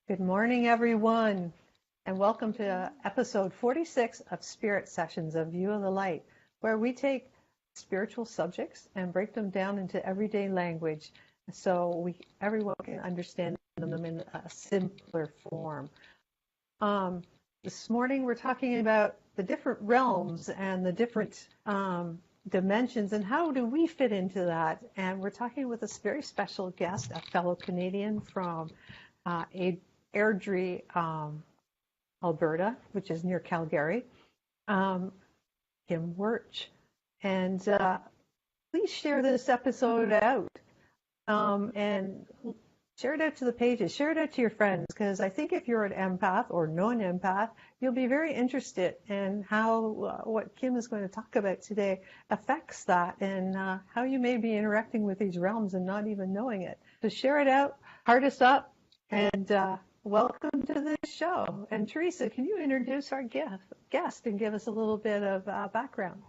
Good morning, everyone, and welcome to episode 46 of Spirit Sessions of View of the Light, where we take spiritual subjects and break them down into everyday language so everyone can understand them in a simpler form. This morning we're talking about the different realms and the different dimensions and how do we fit into that. And we're talking with a very special guest, a fellow Canadian from Airdrie, Alberta, which is near Calgary, Kim Wuirch. And please share this episode out and share it out to the pages, share it out to your friends, because I think if you're an empath or know an empath, you'll be very interested in how what Kim is going to talk about today affects that and how you may be interacting with these realms and not even knowing it. So share it out, heart us up, and welcome to this show. And Teresa, can you introduce our guest and give us a little bit of background?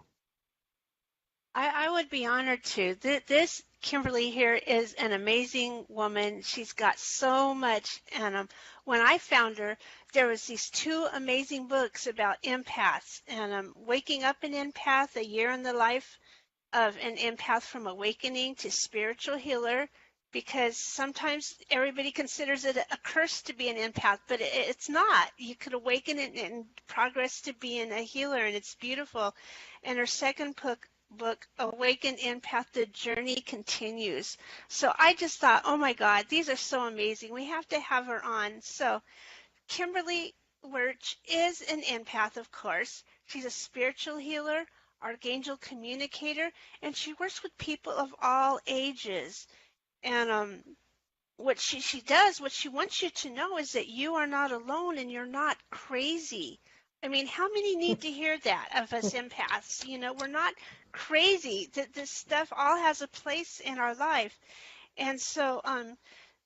I would be honored to. This Kimberly here is an amazing woman. She's got so much. And when I found her, there was these two amazing books about empaths. And Waking Up An Empath, A Year in the Life of an Empath from Awakening to Spiritual Healer, because sometimes everybody considers it a curse to be an empath, but it's not. You could awaken and progress to being a healer, and it's beautiful. And her second book, Awakened Empath, The Journey Continues. So I just thought, oh my God, these are so amazing. We have to have her on. So Kimberly Wuirch is an empath, of course. She's a spiritual healer, Archangel communicator, and she works with people of all ages. And what she does, what she wants you to know is that you are not alone and you're not crazy. I mean, how many need to hear that of us empaths? You know, we're not crazy. This stuff all has a place in our life. And so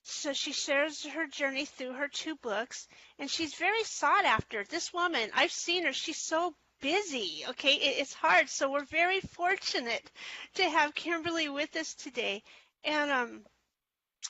she shares her journey through her two books, and she's very sought after. This woman, I've seen her, she's so busy, okay? It's hard. So we're very fortunate to have Kimberly with us today. And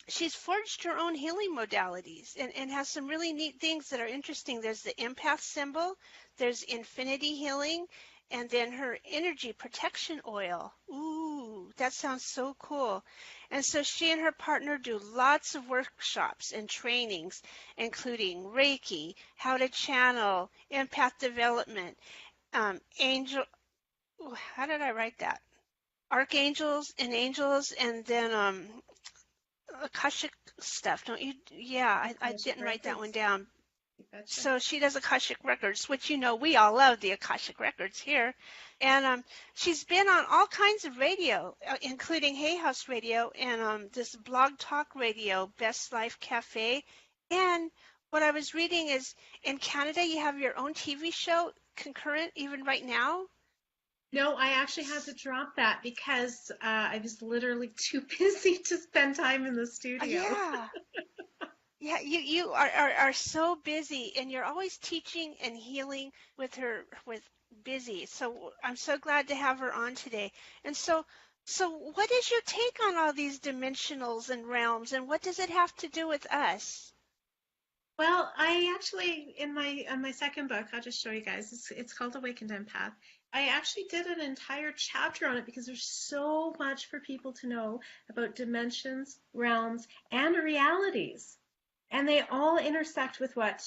she's forged her own healing modalities and has some really neat things that are interesting. There's the empath symbol, there's infinity healing, and then her energy protection oil. Ooh, that sounds so cool. And so she and her partner do lots of workshops and trainings, including Reiki, how to channel, empath development, how did I write that? Archangels and angels, and then Akashic stuff, don't you? Yeah, I didn't write that one down. So she does Akashic Records, which you know we all love the Akashic Records here. And she's been on all kinds of radio, including Hay House Radio and this Blog Talk Radio, Best Life Cafe. And what I was reading is in Canada you have your own TV show concurrent even right now. No, I actually had to drop that because I was literally too busy to spend time in the studio. Yeah. Yeah, you are so busy, and you're always teaching and healing with busy. So I'm so glad to have her on today. And so what is your take on all these dimensionals and realms, and what does it have to do with us? Well, I actually, in my second book, I'll just show you guys, it's called Awakened Empath. I actually did an entire chapter on it because there's so much for people to know about dimensions, realms, and realities. And they all intersect with what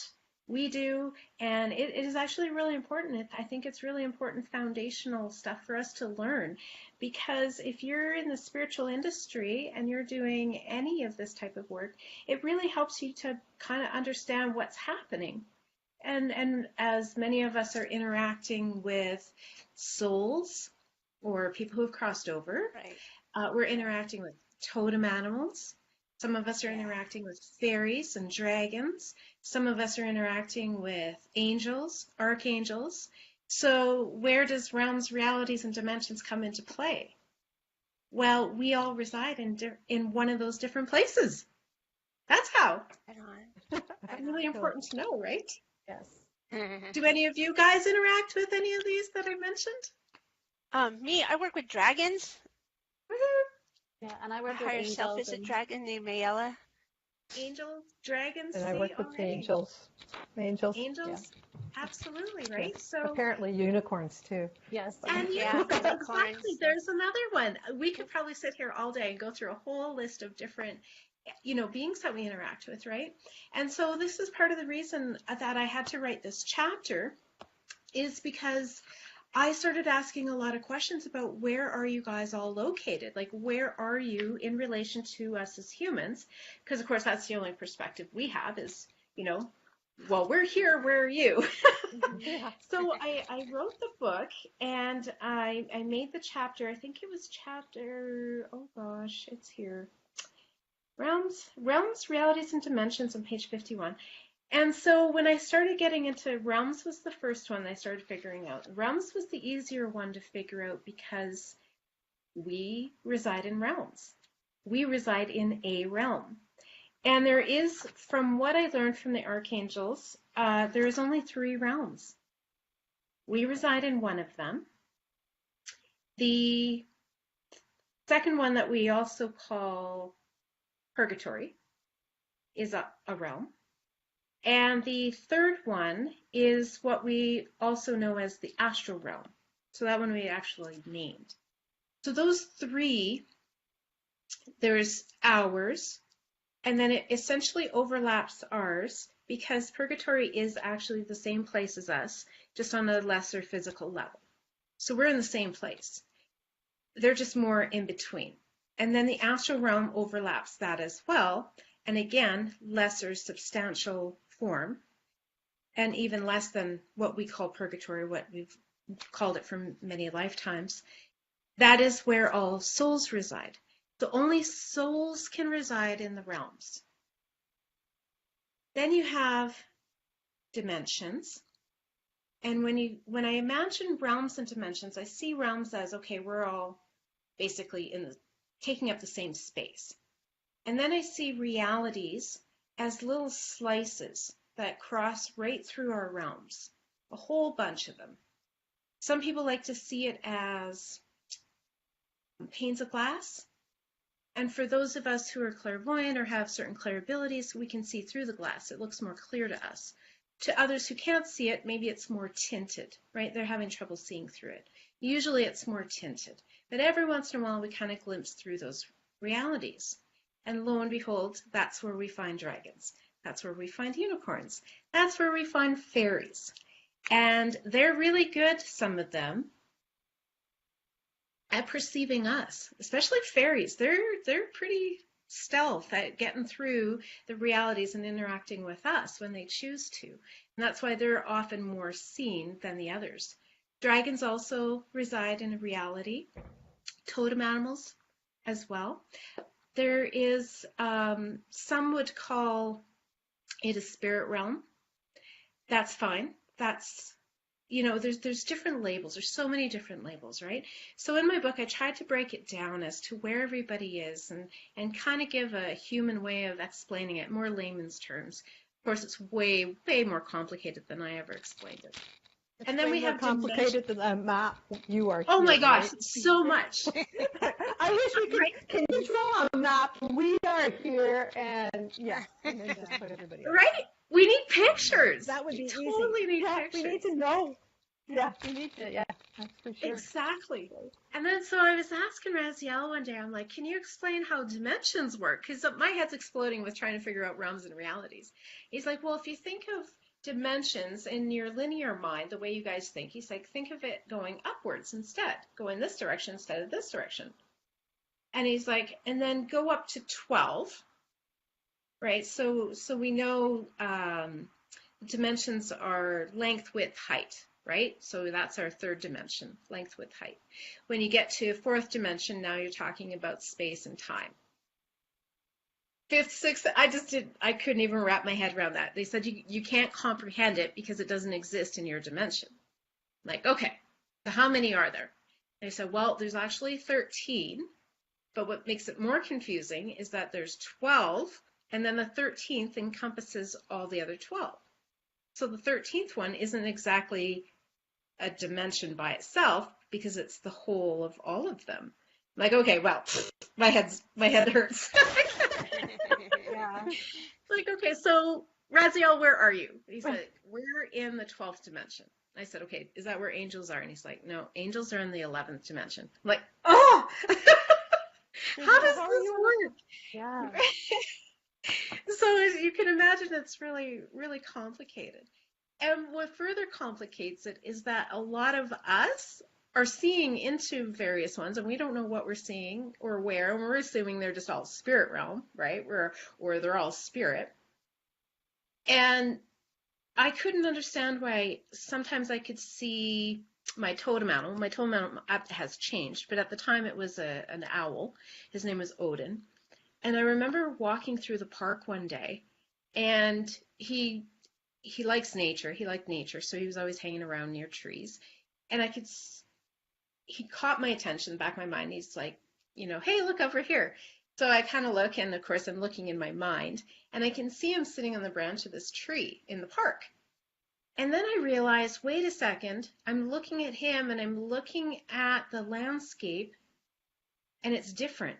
we do, and it is actually really important. I think it's really important foundational stuff for us to learn, because if you're in the spiritual industry and you're doing any of this type of work, it really helps you to kind of understand what's happening. And as many of us are interacting with souls or people who have crossed over, right. We're interacting with totem animals. Some of us are interacting with fairies and dragons. Some of us are interacting with angels, archangels. So where does realms, realities, and dimensions come into play? Well, we all reside in one of those different places. That's how. That's really important to know, right? Yes. Do any of you guys interact with any of these that I mentioned? Me, I work with dragons. Yeah, and I work with higher angels. self is a dragon named Mayella. angels, dragons, And I see work with already. angels. Angels. Angels, absolutely, Yeah. right? Yes. So, Apparently unicorns too. Yes. and Yeah, exactly, unicorns. there's another one. We could probably sit here all day and go through a whole list of different, beings that we interact with, right? And so this is part of the reason that I had to write this chapter, is because I started asking a lot of questions about where are you guys all located? Like, where are you in relation to us as humans? Because, of course, that's the only perspective we have is, well, we're here, where are you? Yeah. So I wrote the book, and I made the chapter. I think it was chapter, oh gosh, it's here. Realms, Realities, and Dimensions on page 51. And so when I started getting into realms was the first one I started figuring out. Realms was the easier one to figure out because we reside in realms. We reside in a realm. And there is, from what I learned from the archangels, there is only 3 realms. We reside in one of them. The second one that we also call purgatory is a realm. And the third one is what we also know as the astral realm. So that one we actually named. So those 3, there's ours, and then it essentially overlaps ours because purgatory is actually the same place as us, just on a lesser physical level. So we're in the same place. They're just more in between. And then the astral realm overlaps that as well. And again, lesser substantial form, and even less than what we call purgatory, what we've called it for many lifetimes. That is where all souls reside. So only souls can reside in the realms. Then you have dimensions. And when I imagine realms and dimensions, I see realms as, okay, we're all basically taking up the same space. And then I see realities as little slices that cross right through our realms, a whole bunch of them. Some people like to see it as panes of glass. And for those of us who are clairvoyant or have certain clair abilities, we can see through the glass. It looks more clear to us. To others who can't see it, maybe it's more tinted, right? They're having trouble seeing through it. Usually it's more tinted. But every once in a while, we kind of glimpse through those realities. And lo and behold, that's where we find dragons. That's where we find unicorns. That's where we find fairies. And they're really good, some of them, at perceiving us, especially fairies. They're pretty stealth at getting through the realities and interacting with us when they choose to. And that's why they're often more seen than the others. Dragons also reside in a reality. Totem animals as well. There is, some would call it a spirit realm. That's fine. That's, there's different labels. There's so many different labels, right? So in my book, I tried to break it down as to where everybody is and kind of give a human way of explaining it, more layman's terms. Of course, it's way, way more complicated than I ever explained it. It's and then we more have complicated than a map. You are. Oh here, my gosh, right? so much. I wish we could. Can you draw a map? We are here, and yeah, and then just put everybody else. Right? We need pictures. That would be easy. Totally need Yeah, pictures. we need to know. Yeah, we need to. Yeah, that's for sure. Exactly. And then so I was asking Raziel one day, I'm like, can you explain how dimensions work? Because my head's exploding with trying to figure out realms and realities. He's like, well, if you think of dimensions in your linear mind, the way you guys think, he's like, think of it going upwards instead, go in this direction instead of this direction. And he's like, and then go up to 12, right? So we know dimensions are length, width, height, right? So that's our third dimension, length, width, height. When you get to fourth dimension, now you're talking about space and time. Fifth, sixth, I couldn't even wrap my head around that. They said you can't comprehend it because it doesn't exist in your dimension. I'm like, okay, so how many are there? They said, well, there's actually 13, but what makes it more confusing is that there's 12, and then the 13th encompasses all the other 12. So the 13th one isn't exactly a dimension by itself because it's the whole of all of them. I'm like, okay, well, my head hurts. Yeah. Like, okay, so Raziel, where are you? He said, we're in the 12th dimension. I said, okay, is that where angels are? And he's like, no, angels are in the 11th dimension. I'm like, oh, how does this work? Yeah. So as you can imagine, it's really, really complicated. And what further complicates it is that a lot of us are seeing into various ones, and we don't know what we're seeing or where, and we're assuming they're just all spirit realm, right? Or they're all spirit. And I couldn't understand why sometimes I could see my totem animal. My totem animal has changed, but at the time it was an owl. His name was Odin. And I remember walking through the park one day, and he likes nature. He liked nature, so he was always hanging around near trees. And he caught my attention, back of my mind. He's like, hey, look over here. So I kind of look, and of course I'm looking in my mind, and I can see him sitting on the branch of this tree in the park. And then I realized, wait a second, I'm looking at him and I'm looking at the landscape, and it's different.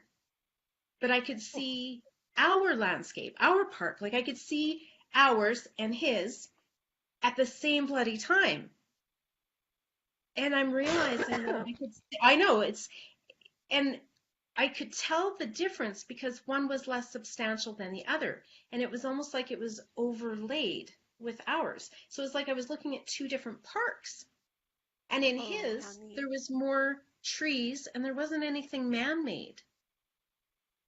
But I could see our landscape, our park, like I could see ours and his at the same bloody time. And I'm realizing that and I could tell the difference because one was less substantial than the other. And it was almost like it was overlaid with ours. So it's like I was looking at two different parks. And in his, there was more trees and there wasn't anything man-made.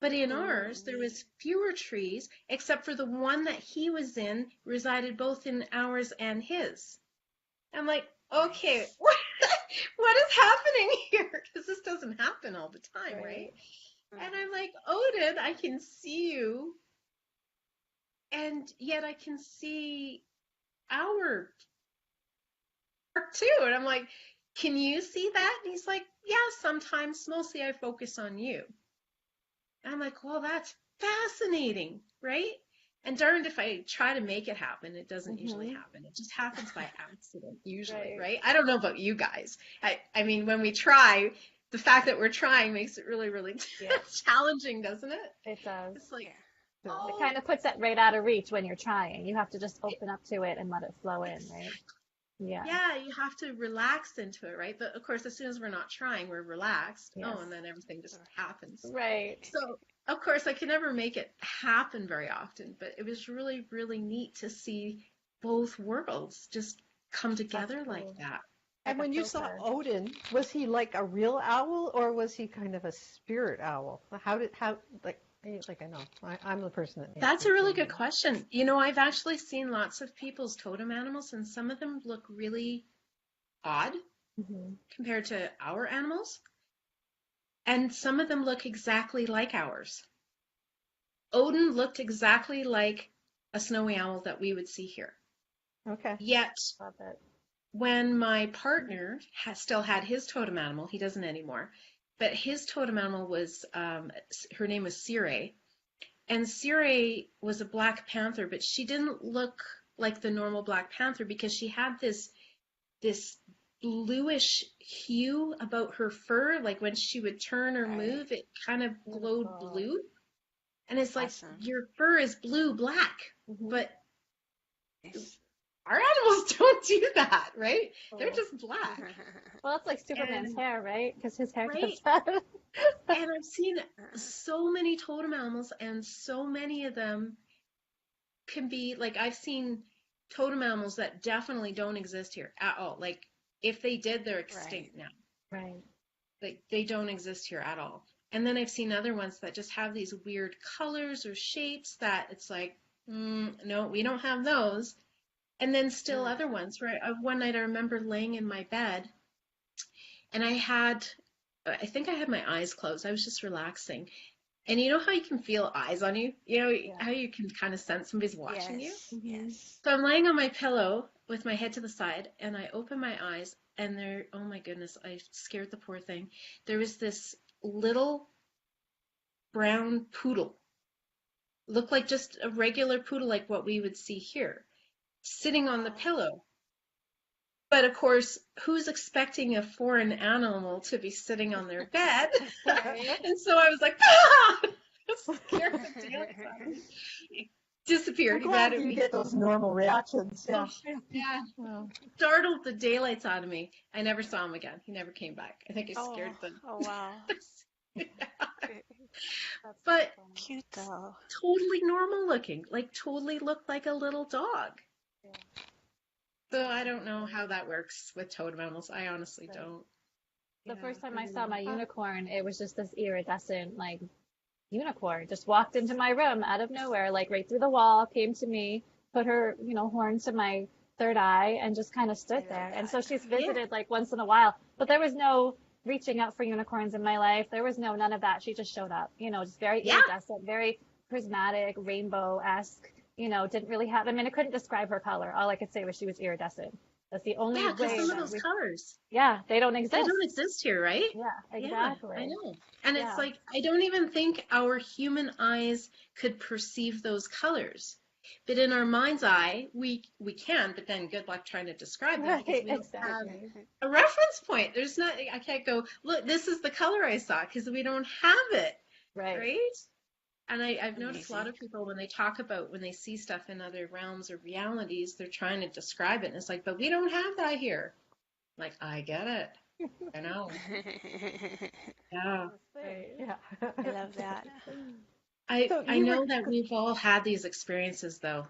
But in ours, there was fewer trees, except for the one that he was in resided both in ours and his. I'm like, okay, what is happening here? Because this doesn't happen all the time, right? And I'm like, Odin, I can see you, and yet I can see our park too. And I'm like, can you see that? And he's like, yeah, sometimes. Mostly I focus on you. And I'm like, well, that's fascinating, right? And darned if I try to make it happen, it doesn't usually happen. It just happens by accident, usually, right? I don't know about you guys. I mean, when we try, the fact that we're trying makes it really, really challenging, doesn't it? It does. It's like, It kind of puts it right out of reach when you're trying. You have to just open up to it and let it flow in, right? Yeah. Yeah, you have to relax into it, right? But of course, as soon as we're not trying, we're relaxed. Yes. Oh, and then everything just happens. Right. So, of course, I can never make it happen very often, but it was really, really neat to see both worlds just come together like that. And when you saw Odin, was he like a real owl or was he kind of a spirit owl? I know. I'm the person that. That's a really good question. I've actually seen lots of people's totem animals, and some of them look really odd compared to our animals. And some of them look exactly like ours. Odin looked exactly like a snowy owl that we would see here. Okay. Yet, Love it. when my partner still had his totem animal, he doesn't anymore, but his totem animal was, her name was Sire. And Sire was a Black Panther, but she didn't look like the normal Black Panther because she had this bluish hue about her fur. Like when she would turn or move, it kind of glowed blue. And it's like, your fur is blue-black, but our animals don't do that, right? They're just black. Well, it's like Superman's hair, right? Because his hair Right. does that. And I've seen so many totem animals, and so many of them can be, like, I've seen totem animals that definitely don't exist here at all. Like, if they did, they're extinct now. Right. Like, they don't exist here at all. And then I've seen other ones that just have these weird colors or shapes that it's like, no, we don't have those. And then still other ones where one night I remember laying in my bed, and I think I had my eyes closed. I was just relaxing. And you know how you can feel eyes on you? How you can kind of sense somebody's watching you? Yes. So I'm laying on my pillow with my head to the side, and I open my eyes, and there, oh my goodness, I scared the poor thing. There was this little brown poodle. Looked like just a regular poodle like what we would see here, sitting on the pillow. But of course, who's expecting a foreign animal to be sitting on their bed? And so I was like, scared to daylights on me. Disappeared. I'm He glad mad at you me. get those normal reactions. Yeah. Yeah. Well, Startled the daylights out of me. I never saw him again. He never came back. I think I Oh, scared them. oh wow. That's so But funny. Cute though. totally normal looking. Like totally looked like a little dog. Yeah. So I don't know how that works with totem animals. I honestly Right. don't. The Yeah, first time I I don't saw know. my unicorn, it was just this iridescent, like, unicorn. Just walked into my room out of nowhere, like right through the wall, came to me, put her, horn to my third eye, and just kind of stood I love there. And that. so she's Yeah. visited like once in a while, but there was no reaching out for unicorns in my life. There was none of that. She just showed up, just very Yeah. iridescent, very prismatic, rainbow-esque, didn't really have, I mean, I couldn't describe her color. All I could say was she was iridescent. That's the only Yeah, because way some of that those colors, they don't they exist. don't exist here, right? Yeah, Yeah, I exactly. know. And it's Yeah, like, I don't even think our human eyes could perceive those colors. But in our mind's eye, we can, but then good luck trying to describe them because right, we don't have exactly. a reference point. There's not, I can't go, look, this is the color I saw because we don't have it, Right. right? And I've noticed a lot Amazing. of people when they talk about when they see stuff in other realms or realities, they're trying to describe it. And it's like, but we don't have that here. Like, I get it. I know. Yeah. right, yeah. I love that. So I you know were, that we've all had these experiences though.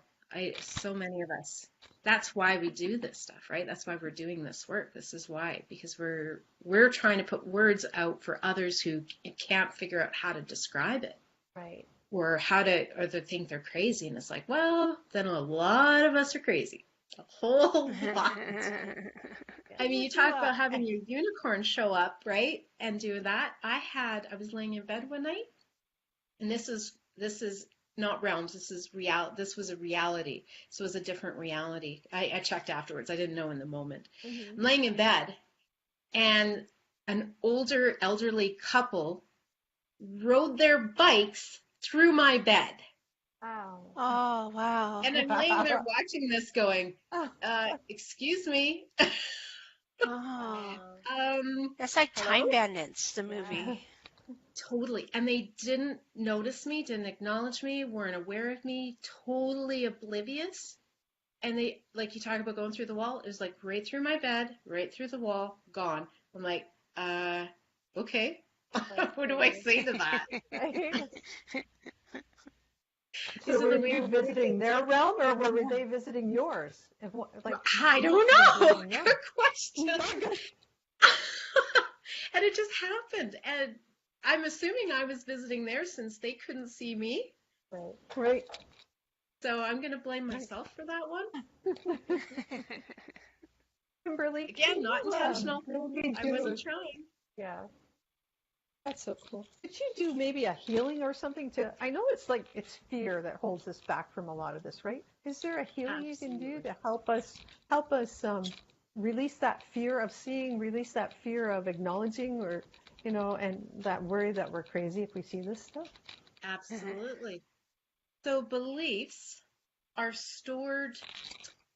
So many of us. That's why we do this stuff, right? That's why we're doing this work. This is why, because we're trying to put words out for others who can't figure out how to describe it. Right. Or they think they're crazy. And it's like, well, then a lot of us are crazy. A whole lot. I mean, you talk about having your unicorn show up, right? And do that. I was laying in bed one night, and this is not realms. This was a reality. This was a different reality. I checked afterwards. I didn't know in the moment. Mm-hmm. I'm laying in bed, and an older elderly couple rode their bikes through my bed. Wow. Oh wow. And I'm laying there watching this going, excuse me. Oh, Um, that's like Hello? Time Bandits, the movie. Totally. And they didn't notice me, didn't acknowledge me, weren't aware of me, totally oblivious. And they, like you talk about going through the wall, it was like right through my bed, right through the wall, gone. I'm like, okay. What do I say to that? Right? so were you visiting their realm or were they visiting yours? I don't know. visiting them? Good question. And it just happened. And I'm assuming I was visiting there since they couldn't see me. Right. Right. So I'm going to blame myself for that one. Kimberly, Again, not intentional. I wasn't sure. trying. Yeah. That's so cool. Could you do maybe a healing or something I know it's fear that holds us back from a lot of this, right? Is there a healing you can do to help us release that fear of seeing, release that fear of acknowledging, or and that worry that we're crazy if we see this stuff? Absolutely. So beliefs are stored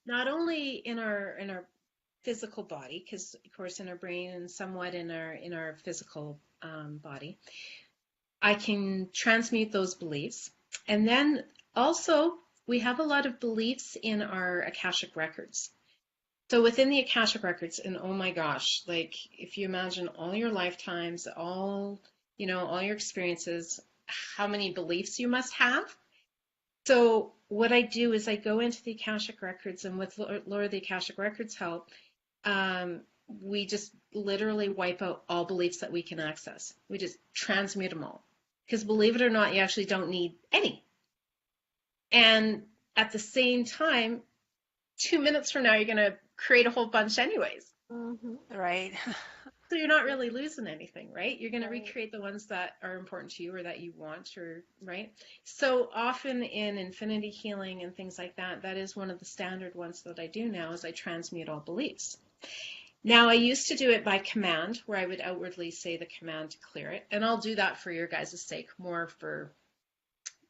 not only in our physical body, because of course in our brain and somewhat in our physical body. I can transmute those beliefs. And then also we have a lot of beliefs in our Akashic records. So within the Akashic records, and oh my gosh, like if you imagine all your lifetimes, all your experiences, how many beliefs you must have. So what I do is I go into the Akashic records, and with Laura the Akashic Records help, we just literally wipe out all beliefs that we can access. We just transmute them all. Because believe it or not, you actually don't need any. And at the same time, 2 minutes from now, you're going to create a whole bunch anyways. Mm-hmm. Right. So you're not really losing anything, right? You're going to Right. recreate the ones that are important to you or that you want, or right? So often in infinity healing and things like that, that is one of the standard ones that I do now, is I transmute all beliefs. Now, I used to do it by command, where I would outwardly say the command to clear it. And I'll do that for your guys' sake,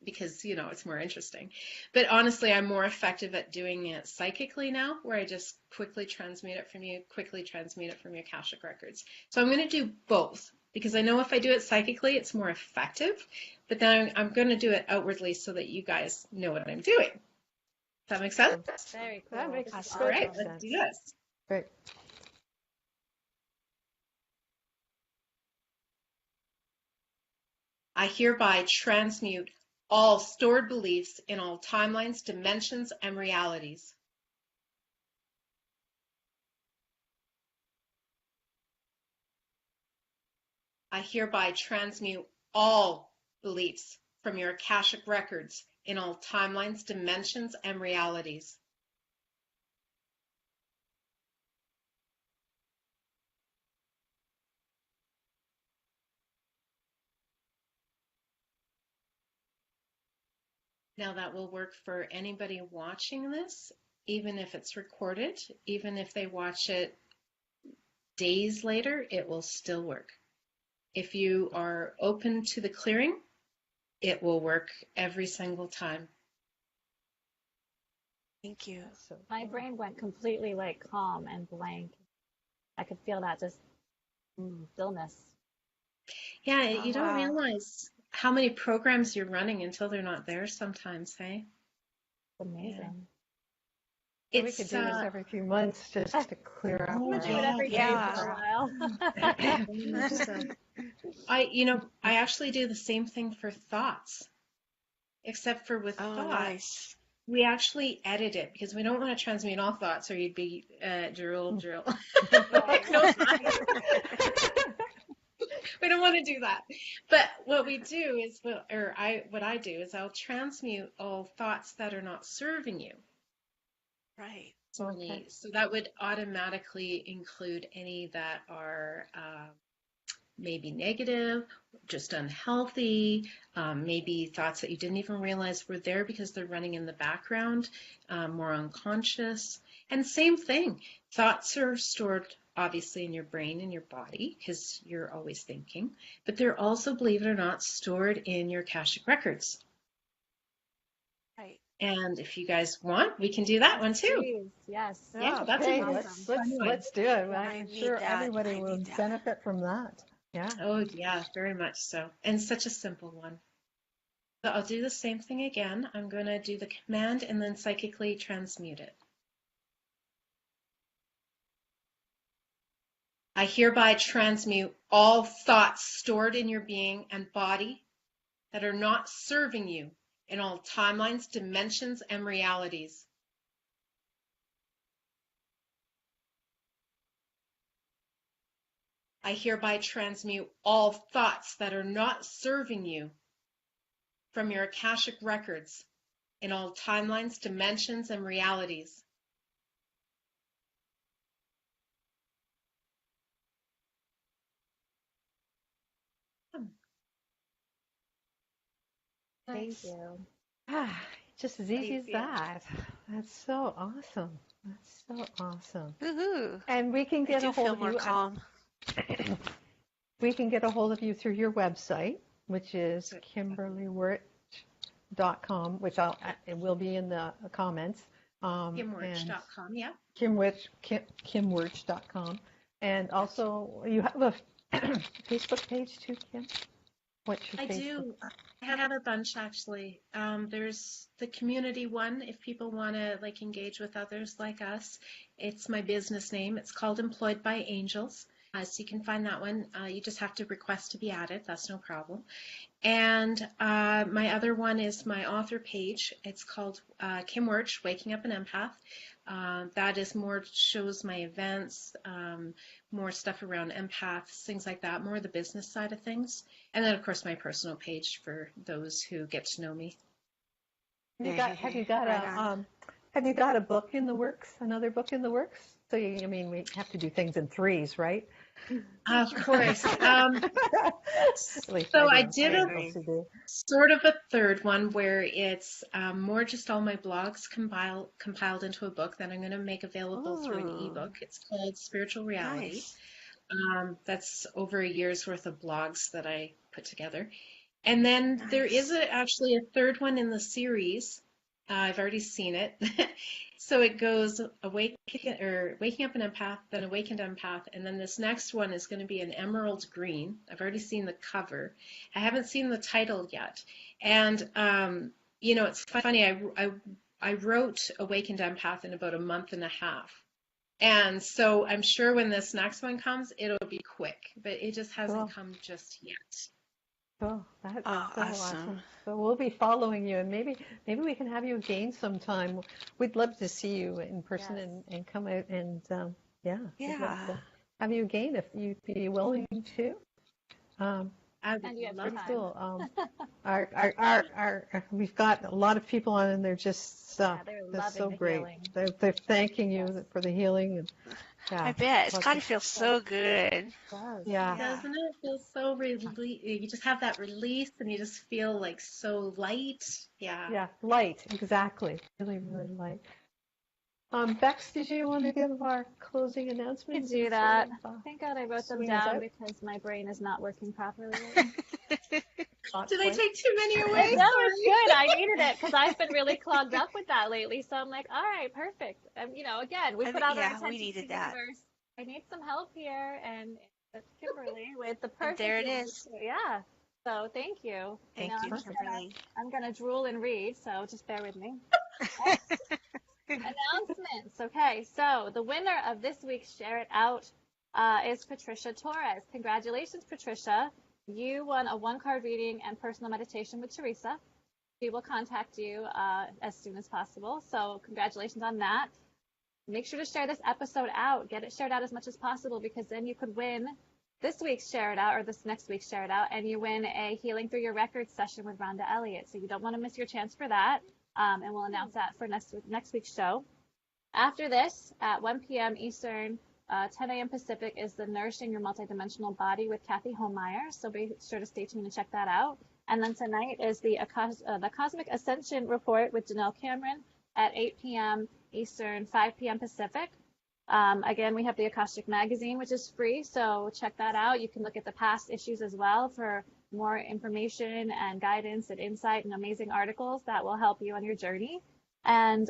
because, it's more interesting. But honestly, I'm more effective at doing it psychically now, where I just quickly transmute it from you, quickly transmute it from your Akashic records. So I'm going to do both. because I know if I do it psychically, it's more effective, but then I'm going to do it outwardly so that you guys know what I'm doing. Does that make sense? Very cool. That makes This is All right, awesome. let's do this. Great. I hereby transmute all stored beliefs in all timelines, dimensions, and realities. I hereby transmute all beliefs from your Akashic records in all timelines, dimensions, and realities. Now that will work for anybody watching this, even if it's recorded, even if they watch it days later, it will still work. If you are open to the clearing, it will work every single time. Thank you. So, My brain went completely like calm and blank. I could feel that just stillness. Yeah, Oh, you don't wow. realize how many programs you're running until they're not there sometimes, hey? It's amazing. we could do this every few months just to clear out. I'm gonna do it yeah, every day yeah. for a while. very much so. I actually do the same thing for thoughts, except for with Oh, thoughts, nice. we actually edit it because we don't want to transmute all thoughts or you'd be drill. Right. No thoughts. We don't want to do that. But what we do is, what I do is I'll transmute all thoughts that are not serving you. Right. Okay. So that would automatically include any that are maybe negative, just unhealthy, maybe thoughts that you didn't even realize were there because they're running in the background, more unconscious. And same thing, thoughts are stored obviously in your brain and your body because you're always thinking, but they're also, believe it or not, stored in your Akashic records. Right. And if you guys want, we can do that one too. Please, yes. Yeah, that's Okay, awesome. let's do it. I I'm need sure that. everybody I will need that. benefit from that. Yeah. Oh, yeah, very much so. And such a simple one. So I'll do the same thing again. I'm going to do the command and then psychically transmute it. I hereby transmute all thoughts stored in your being and body that are not serving you in all timelines, dimensions, and realities. I hereby transmute all thoughts that are not serving you from your Akashic records in all timelines, dimensions, and realities. Thank you. Just as easy as that. That's so awesome. That's so awesome. Woohoo. And we can I get do a hold feel of more you. calm. We can get a hold of you through your website, which is kimberlywuirch.com, which it will be in the comments. Kimwirch.com, yeah. Kimwirch.com. And also, you have a Facebook page too, Kim? What's your I Facebook? do. I have a bunch actually. There's the community one if people want to like engage with others like us. It's my business name. It's called Employed by Angels. So you can find that one. You just have to request to be added. That's no problem. And my other one is my author page. It's called Kim Wuirch, Waking Up An Empath. That is more shows my events, more stuff around empaths, things like that, more the business side of things. And then, of course, my personal page for those who get to know me. Have you got Right on. a book in the works? Another book in the works? So I mean, we have to do things in threes, right? Of course. So I did agree. sort of a third one where it's more just all my blogs compiled into a book that I'm going to make available through an Ooh. ebook. It's called Spiritual Reality. Nice. That's over a year's worth of blogs that I put together. And then there is actually a third one in the series, I've already seen it. So it goes Waking Up an Empath, then Awakened Empath, and then this next one is going to be an emerald green. I've already seen the cover. I haven't seen the title yet. And it's funny. I wrote Awakened Empath in about a month and a half. And so I'm sure when this next one comes, it'll be quick, but it just hasn't come just yet. Oh, that's so awesome. awesome. So we'll be following you, and maybe we can have you again sometime. We'd love to see you in person and come out and we'd love to have you again if you'd be willing to. And you have That's time. cool. We've got a lot of people on, and they're just they're that's so loving the great. healing. They're thanking you for the healing, and I bet it's got to feel so good. Yeah. Doesn't it feel so you just have that release, and you just feel like so light. Yeah, light, exactly. Really, really light. Bex, did you want to give our closing I announcements? could do that. Thank God I wrote them swing us down out? because my brain is not working properly. Did I take too many away? No, it's good. I needed it because I've been really clogged up with that lately. So I'm like, all right, perfect. Again, we put out our intentions we needed to the that. universe. I need some help here, and it's Kimberly with the And perfect. there it is. Yeah. So thank you. Thank you, Kimberly. I'm gonna drool and read, so just bear with me. Announcements. Okay, so the winner of this week's Share It Out is Patricia Torres. Congratulations, Patricia. You won a 1-card reading and personal meditation with Teresa. She will contact you as soon as possible. So congratulations on that. Make sure to share this episode out. Get it shared out as much as possible, because then you could win this week's Share It Out or this next week's Share It Out, and you win a Healing Through Your Records session with Rhonda Elliott. So you don't want to miss your chance for that. And we'll announce that for next week's show. After this, at 1 p.m. Eastern, 10 a.m. Pacific, is the Nourishing Your Multidimensional Body with Kathy Holmeyer. So be sure to stay tuned and check that out. And then tonight is the Cosmic Ascension Report with Janelle Cameron at 8 p.m. Eastern, 5 p.m. Pacific. Again, we have the Akashic Magazine, which is free, so check that out. You can look at the past issues as well for more information and guidance and insight and amazing articles that will help you on your journey. And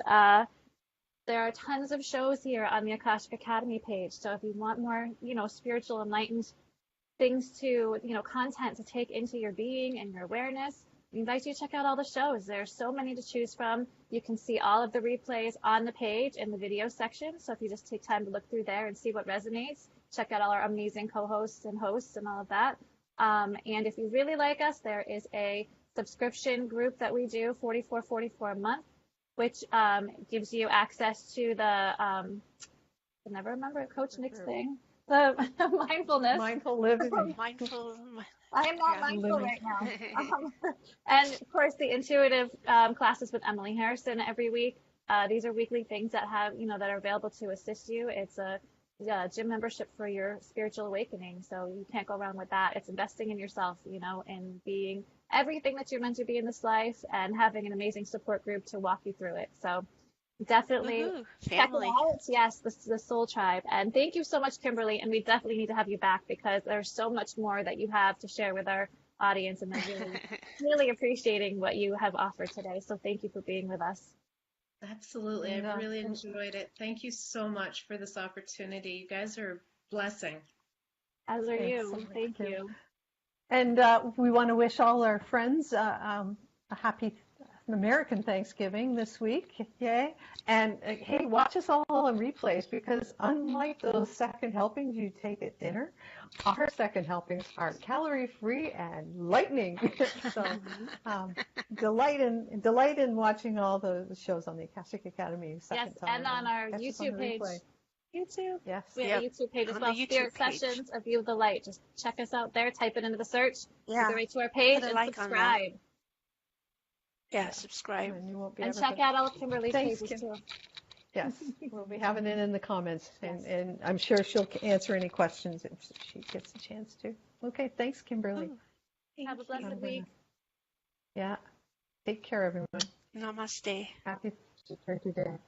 there are tons of shows here on the Akashic Academy page. So if you want more, spiritual enlightened things to, content to take into your being and your awareness, we invite you to check out all the shows. There's so many to choose from. You can see all of the replays on the page in the video section. So if you just take time to look through there and see what resonates, check out all our amazing co-hosts and hosts and all of that. And if you really like us, there is a subscription group that we do, $44.44 a month, which gives you access to the, I never remember Coach Nick's thing, the mindfulness. Mindful living. Mindful. I am not mindful right now. And of course, the intuitive classes with Emily Harrison every week. These are weekly things that have, that are available to assist you. It's a gym membership for your spiritual awakening. So you can't go wrong with that. It's investing in yourself, and being everything that you're meant to be in this life and having an amazing support group to walk you through it. So definitely check it out. Yes, the Soul Tribe. And thank you so much, Kimberly. And we definitely need to have you back because there's so much more that you have to share with our audience. And they're really, really appreciating what you have offered today. So thank you for being with us. Absolutely. I've really enjoyed it. Thank you so much for this opportunity. You guys are a blessing. As are you. Thank you. And we want to wish all our friends a happy American Thanksgiving this week. Yay. And hey, watch us all on replays, because unlike those second helpings you take at dinner, our second helpings are calorie-free and lightning. So delight in watching all the shows on the Akashic Academy second time. And on our YouTube page. YouTube? Yes. We have a YouTube page as well. Spirit Sessions, A View of the Light. Just check us out there. Type it into the search. Yeah. Go right to our page and subscribe. Yeah, subscribe. And check out all of Kimberly's pages too. Yes, we'll be having it in the comments, and I'm sure she'll answer any questions if she gets a chance to. Okay, thanks, Kimberly. Have a blessed week. Yeah, take care, everyone. Namaste. Happy Turkey Day.